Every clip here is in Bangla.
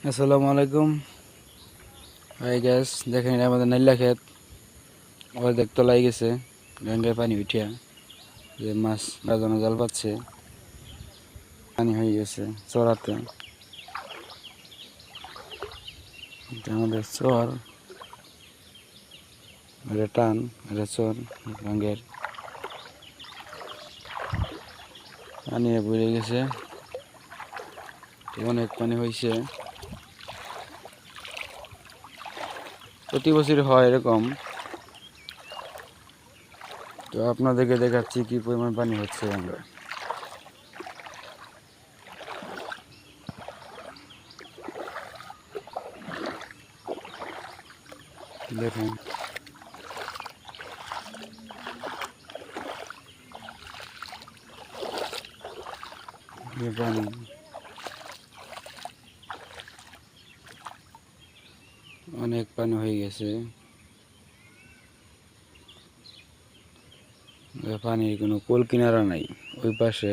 আসসালামু আলাইকুম। হাই গ্যাস, দেখেন এটা আমাদের নাইলা ক্ষেত। অর্ধেক তলাই গেছে গঙ্গায় পানি উঠিয়া, যে মাছ বাজানো জাল পাচ্ছে, পানি হয়ে গেছে চড়াতে। এটা আমাদের চর, এটা টান, এটা চর গঙ্গের। পানি ভরে গেছে, অনেক পানি হয়েছে। প্রতি বছর হয় এরকম। তো আপনাদেরকে দেখাচ্ছি কি পরিমাণ পানি হচ্ছে গঙ্গায়। দেখেন পানি, অনেক পানি হয়ে গেছে। পানির কোনো কুল কিনারা নাই। ওই পাশে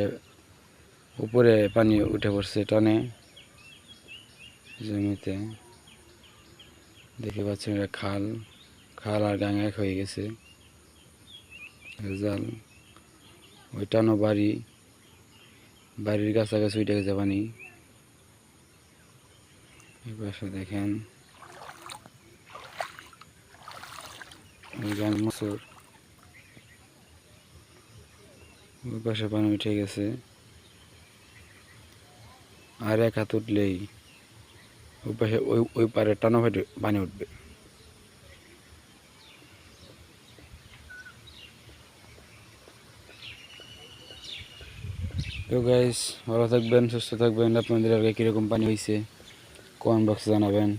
উপরে পানি উঠে পড়ছে টানে জমিতে। দেখতে পাচ্ছেন এটা খাল, খাল আর গাঙ এক হয়ে গেছে। জাল ওই টানো বাড়ি, বাড়ির কাছাকাছি উঠে গেছে পানি। এই পাশে দেখেন ওই গান মুসুর, ওই পাশে পানি উঠে গেছে। আর এক হাত উঠলেই ওই পাশে ওই পারে টানো পানি উঠবে। তো গাইস, ভালো থাকবেন, সুস্থ থাকবেন। আপনাদের আগে কীরকম পানি হয়েছে কমেন্ট বক্সে জানাবেন।